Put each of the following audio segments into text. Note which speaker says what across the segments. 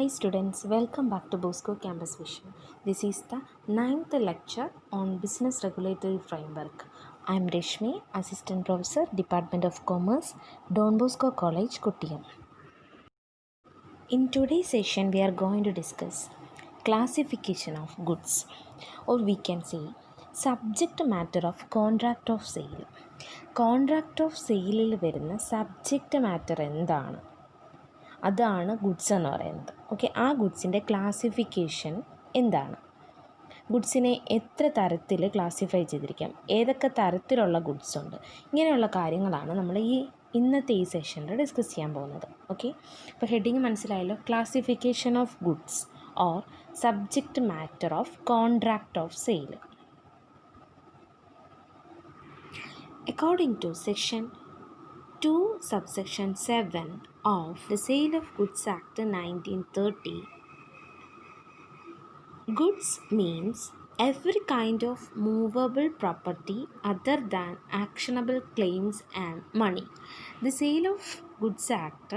Speaker 1: Hi students, welcome back to Bosco Campus Vision. This is the 9th lecture on Business Regulatory Framework. I am Reshmi, Assistant Professor, Department of Commerce, Don Bosco College, Kottayam. In today's session, we are going to discuss classification of goods, or we can say subject matter of contract of sale. Contract of sale വരുന്ന subject matter എന്താണ്? അതാണ് goods എന്ന് പറയുന്നത്. Okay, ആ ഗുഡ്സിൻ്റെ classification എന്താണ്? ഗുഡ്സിനെ എത്ര തരത്തിൽ classify ചെയ്തിരിക്കാം, ഏതൊക്കെ തരത്തിലുള്ള ഗുഡ്സ് ഉണ്ട്, ഇങ്ങനെയുള്ള കാര്യങ്ങളാണ് നമ്മൾ ഇന്നത്തെ ഈ സെഷനിൽ ഡിസ്കസ് ചെയ്യാൻ പോകുന്നത്. ഓക്കെ, അപ്പോൾ ഹെഡിങ് മനസ്സിലായല്ലോ. Classification of goods or subject matter of contract of sale. According to section 2 subsection 7 of the Sale of Goods Act 1930, goods means every kind of movable property other than actionable claims and money. The Sale of Goods Act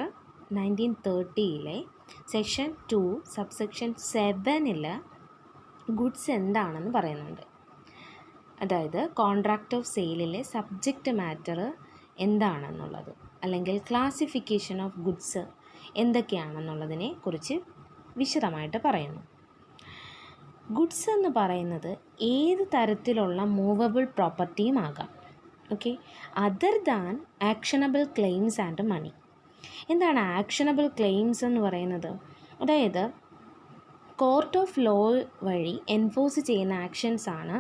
Speaker 1: 1930 section 2 subsection 7 goods എന്താണെന്ന് പറയുന്നുണ്ട്. അതായത് contract of സെയിലിലെ subject matter എന്താണെന്നുള്ളത്, അല്ലെങ്കിൽ classification of goods എന്തൊക്കെയാണെന്നുള്ളതിനെ കുറിച്ച് വിശദമായിട്ട് പറയുന്നു. Goods എന്ന് പറയുന്നത് ഏത് തരത്തിലുള്ള മൂവബിൾ പ്രോപ്പർട്ടിയും ആകാം. Okay, other than actionable claims and money. എന്താണ് ആക്ഷനബിൾ ക്ലെയിംസ് എന്ന് പറയുന്നത്? അതായത് കോർട്ട് ഓഫ് ലോ വഴി എൻഫോഴ്സ് ചെയ്യുന്ന ആക്ഷൻസ് ആണ്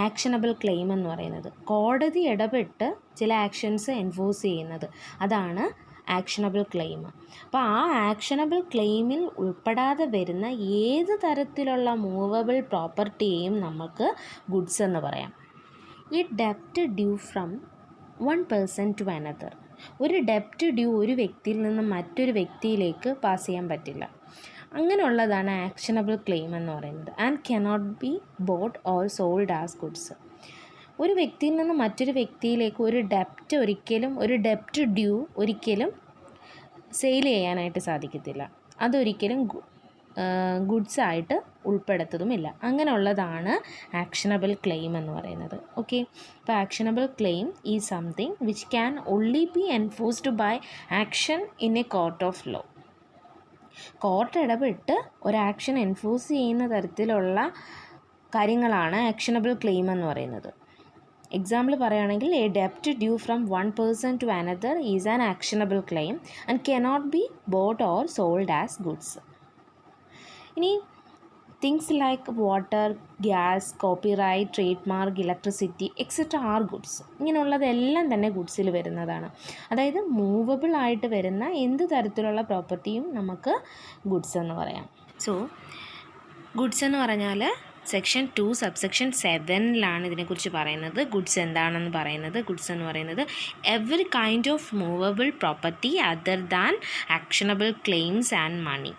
Speaker 1: ആക്ഷനബിൾ ക്ലെയിം എന്ന് പറയുന്നത്. കോടതി ഇടപെട്ട് ചില ആക്ഷൻസ് എൻഫോഴ്സ് ചെയ്യുന്നത്, അതാണ് ആക്ഷനബിൾ ക്ലെയിം. അപ്പോൾ ആ ആക്ഷനബിൾ ക്ലെയിമിൽ ഉൾപ്പെടാതെ വരുന്ന ഏത് തരത്തിലുള്ള മൂവബിൾ പ്രോപ്പർട്ടിയെയും നമുക്ക് ഗുഡ്സ് എന്ന് പറയാം. ഈ ഡെപ്റ്റ് due from one person to another. ഒരു ഡെപ്റ്റ് ഡ്യൂ ഒരു വ്യക്തിയിൽ നിന്ന് മറ്റൊരു വ്യക്തിയിലേക്ക് പാസ് ചെയ്യാൻ പറ്റില്ല. അങ്ങനെയുള്ളതാണ് ആക്ഷനബിൾ ക്ലെയിം എന്ന് പറയുന്നത്. And cannot be bought or sold as goods. ഒരു വ്യക്തിയിൽ നിന്ന് മറ്റൊരു വ്യക്തിയിലേക്ക് ഒരു ഡെപ്റ്റ് ഡ്യൂ ഒരിക്കലും സെയിൽ ചെയ്യാനായിട്ട് സാധിക്കത്തില്ല. അതൊരിക്കലും ഗുഡ്സ് ആയിട്ട് ഉൾപ്പെടുത്തതുമില്ല. അങ്ങനെയുള്ളതാണ് ആക്ഷനബിൾ ക്ലെയിം എന്ന് പറയുന്നത്. ഓക്കെ, അപ്പോൾ actionable claim is something which can only be enforced by action in a court of law. Court ഇടപെട്ട് ഒരാക്ഷൻ എൻഫോഴ്സ് ചെയ്യുന്ന തരത്തിലുള്ള കാര്യങ്ങളാണ് ആക്ഷനബിൾ ക്ലെയിം എന്ന് പറയുന്നത്. എക്സാമ്പിൾ പറയുകയാണെങ്കിൽ എ ഡെപ്റ്റ് due from one person to another is an actionable claim and cannot be bought or sold as goods. ഇനി things like water, gas, copyright, trade mark, electricity etcetera are goods. ഇങ്ങനെയുള്ളതെല്ലാം തന്നെ ഗുഡ്സിൽ വരുന്നതാണ്. അതായത് movable ആയിട്ട് വരുന്ന എന്ത് തരത്തിലുള്ള പ്രോപ്പർട്ടിയും നമുക്ക് ഗുഡ്സ് എന്ന് പറയാം. സോ ഗുഡ്സ് എന്ന് പറഞ്ഞാൽ സെക്ഷൻ 2 സബ്സെക്ഷൻ 7 ഇതിനെക്കുറിച്ച് പറയുന്നത്. ഗുഡ്സ് എന്താണെന്ന് പറയുന്നത്, ഗുഡ്സ് എന്ന് പറയുന്നത് every kind of movable property other than actionable claims and money.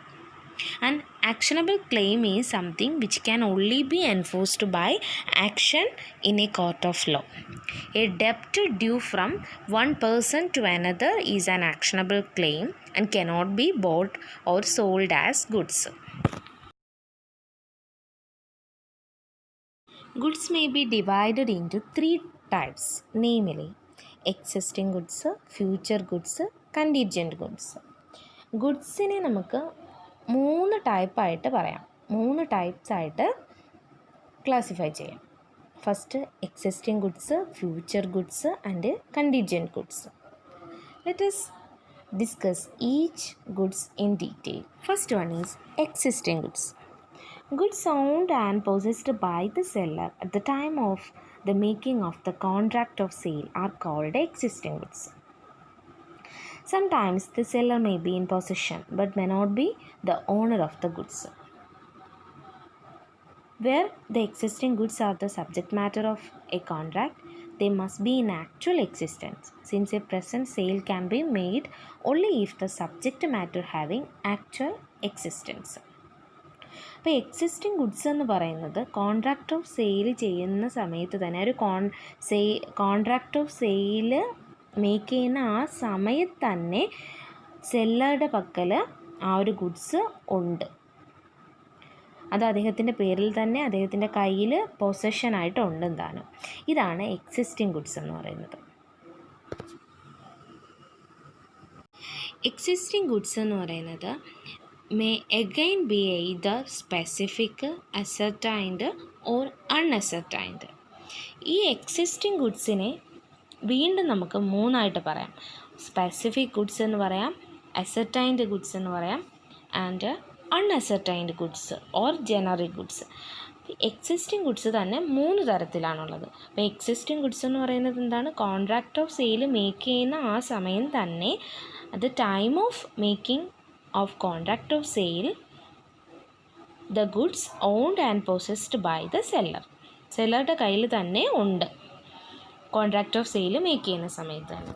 Speaker 1: An actionable claim is something which can only be enforced by action in a court of law. A debt due from one person to another is an actionable claim and cannot be bought or sold as goods. Goods may be divided into 3 types, namely existing goods, future goods, contingent goods. ഗുഡ്സിനെ നമുക്ക് 3 ടൈപ്പായിട്ട് പറയാം, 3 ടൈപ്സായിട്ട് classify ചെയ്യാം. First existing goods, future goods and contingent goods. Let us discuss each goods in detail. First one is existing goods. Goods owned and possessed by the seller at the time of the making of the contract of sale are called existing goods. Sometimes the seller may be in possession but may not be the owner of the goods. Where the existing goods are the subject matter of a contract, they must be in actual existence, since a present sale can be made only if the subject matter having actual existence. അപ്പോൾ existing goods എന്ന് പറയുന്നത് contract of sale ചെയ്യുന്ന സമയത്ത് തന്നെ ഒരു contract of sale make ചെയ്യുന്ന ആ സമയത്ത് തന്നെ സെല്ലറുടെ പക്കൽ ആ ഒരു ഗുഡ്സ് ഉണ്ട്, അത് അദ്ദേഹത്തിൻ്റെ പേരിൽ തന്നെ അദ്ദേഹത്തിൻ്റെ കയ്യിൽ പൊസഷനായിട്ട് ഉണ്ടെന്നാണ്. ഇതാണ് എക്സിസ്റ്റിംഗ് ഗുഡ്സ് എന്ന് പറയുന്നത്. എക്സിസ്റ്റിംഗ് ഗുഡ്സ് എന്ന് പറയുന്നത് may again be either specific, ascertained or unascertained. ഈ എക്സിസ്റ്റിംഗ് ഗുഡ്സിനെ വീണ്ടും നമുക്ക് മൂന്നായിട്ട് പറയാം. സ്പെസിഫിക് ഗുഡ്സ് എന്ന് പറയാം, അസർട്ടൈൻഡ് ഗുഡ്സ് എന്ന് പറയാം, and unascertained goods or generic goods. Existing goods തന്നെ 3 തരത്തിലാണുള്ളത്. അപ്പോൾ എക്സിസ്റ്റിംഗ് ഗുഡ്സ് എന്ന് പറയുന്നത് എന്താണ്? കോൺട്രാക്റ്റ് ഓഫ് സെയിൽ മേക്ക് ചെയ്യുന്ന ആ സമയം തന്നെ, at the time of making of contract of sale, the goods owned and possessed by the seller. സെല്ലറുടെ കയ്യിൽ തന്നെ ഉണ്ട് കോൺട്രാക്റ്റ് ഓഫ് സെയിൽ മേക്ക് ചെയ്യുന്ന സമയത്ത് തന്നെ.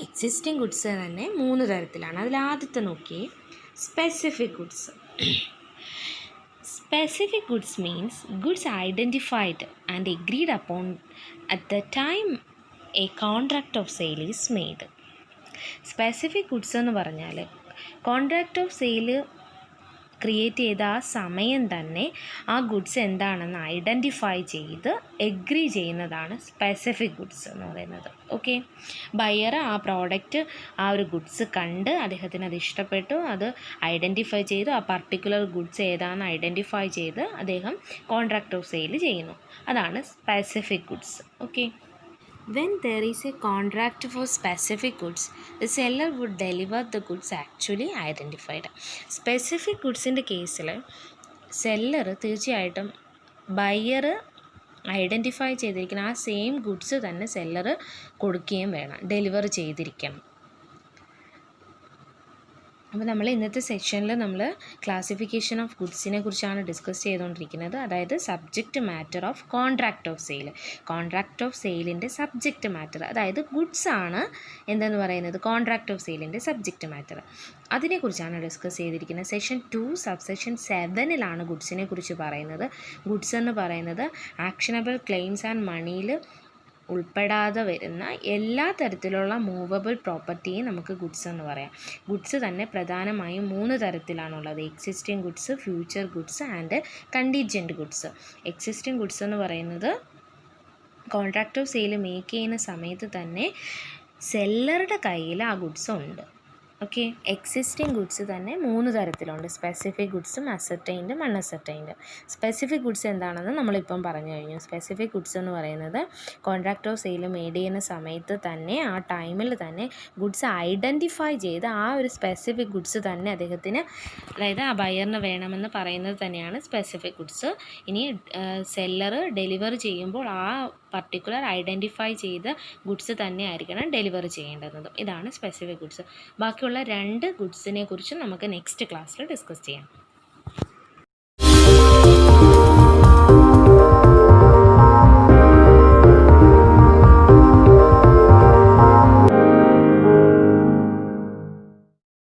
Speaker 1: എക്സിസ്റ്റിംഗ് ഗുഡ്സ് തന്നെ 3 തരത്തിലാണ്. അതിൽ ആദ്യത്തെ നോക്കിയേ, specific goods. Specific goods means goods identified and agreed upon at the time a contract of sale is made. Specific goods എന്ന് പറഞ്ഞാൽ കോൺട്രാക്റ്റ് ഓഫ് സെയിൽ ക്രിയേറ്റ് ചെയ്ത ആ സമയം തന്നെ ആ ഗുഡ്സ് എന്താണെന്ന് ഐഡൻറ്റിഫൈ ചെയ്ത് എഗ്രി ചെയ്യുന്നതാണ് സ്പെസിഫിക് ഗുഡ്സ് എന്ന് പറയുന്നത്. ഓക്കെ, ബയർ ആ പ്രോഡക്റ്റ്, ആ ഒരു ഗുഡ്സ് കണ്ട് അദ്ദേഹത്തിന് അത് ഇഷ്ടപ്പെട്ടു, അത് ഐഡൻറ്റിഫൈ ചെയ്തു, ആ പർട്ടിക്കുലർ ഗുഡ്സ് ഏതാണെന്ന് ഐഡൻറ്റിഫൈ ചെയ്ത് അദ്ദേഹം കോൺട്രാക്റ്റ് ഓഫ് സെയിൽ ചെയ്യുന്നു. അതാണ് specific goods. Okay, when there is a contract for specific goods, the seller would deliver the goods actually identified. Specific ഗുഡ്സിൻ്റെ കേസിൽ സെല്ലർ തീർച്ചയായിട്ടും ബയർ ഐഡൻറ്റിഫൈ ചെയ്തിരിക്കുന്ന ആ സെയിം ഗുഡ്സ് തന്നെ സെല്ലർ കൊടുക്കുകയും വേണം, ഡെലിവർ ചെയ്തിരിക്കണം. അപ്പോൾ നമ്മൾ ഇന്നത്തെ സെക്ഷനിൽ നമ്മൾ ക്ലാസിഫിക്കേഷൻ ഓഫ് ഗുഡ്സിനെ കുറിച്ചാണ് ഡിസ്കസ് ചെയ്തുകൊണ്ടിരിക്കുന്നത്. അതായത് subject matter of contract of sale. Contract of സെയിലിൻ്റെ സബ്ജക്റ്റ് മാറ്റർ, അതായത് ഗുഡ്സ് ആണ് എന്തെന്ന് പറയുന്നത്, കോൺട്രാക്റ്റ് ഓഫ് സെയിലിൻ്റെ സബ്ജക്റ്റ് മാറ്റർ. അതിനെക്കുറിച്ചാണ് ഡിസ്കസ് ചെയ്തിരിക്കുന്നത്. സെക്ഷൻ 2 സബ്സെക്ഷൻ 7 ഗുഡ്സിനെ കുറിച്ച് പറയുന്നത്. ഗുഡ്സ് എന്ന് പറയുന്നത് ആക്ഷനബിൾ ക്ലെയിംസ് ആൻഡ് മണിയിൽ ഉൾപ്പെടാതെ വരുന്ന എല്ലാ തരത്തിലുള്ള മൂവബിൾ പ്രോപ്പർട്ടിയും നമുക്ക് ഗുഡ്സ് എന്ന് പറയാം. ഗുഡ്സ് തന്നെ പ്രധാനമായും 3 തരത്തിലാണുള്ളത്: existing goods, future goods and contingent goods. Existing goods എന്ന് പറയുന്നത് കോൺട്രാക്റ്റ് ഓഫ് സെയിൽ മേക്ക് ചെയ്യുന്ന സമയത്ത് തന്നെ സെല്ലറുടെ കയ്യിൽ ആ ഗുഡ്സ് ഉണ്ട്. ഓക്കെ, എക്സിസ്റ്റിംഗ് ഗുഡ്സ് തന്നെ 3 തരത്തിലുണ്ട്: സ്പെസിഫിക് ഗുഡ്സും അസർട്ടൈൻഡും അൺഅസർട്ടൈൻഡും. സ്പെസിഫിക് ഗുഡ്സ് എന്താണെന്ന് നമ്മളിപ്പം പറഞ്ഞു കഴിഞ്ഞു. സ്പെസിഫിക് ഗുഡ്സ് എന്ന് പറയുന്നത് കോൺട്രാക്റ്റ് ഓഫ് സെയിൽ മേഡ് ചെയ്യുന്ന സമയത്ത് തന്നെ, ആ ടൈമിൽ തന്നെ ഗുഡ്സ് ഐഡൻറ്റിഫൈ ചെയ്ത് ആ ഒരു സ്പെസിഫിക് ഗുഡ്സ് തന്നെ അദ്ദേഹത്തിന്, അതായത് ആ ബയറിന് വേണമെന്ന് പറയുന്നത് തന്നെയാണ് സ്പെസിഫിക് ഗുഡ്സ്. ഇനി സെല്ലർ ഡെലിവർ ചെയ്യുമ്പോൾ ആ പർട്ടിക്കുലർ ഐഡൻറ്റിഫൈ ചെയ്ത ഗുഡ്സ് തന്നെ ആയിരിക്കണം ഡെലിവർ ചെയ്യേണ്ടത്. ഇതാണ് സ്പെസിഫിക് ഗുഡ്സ്. ബാക്കിയുള്ള 2 ഗുഡ്സിനെ കുറിച്ച് നമുക്ക് നെക്സ്റ്റ് ക്ലാസ്സിൽ ഡിസ്കസ് ചെയ്യാം.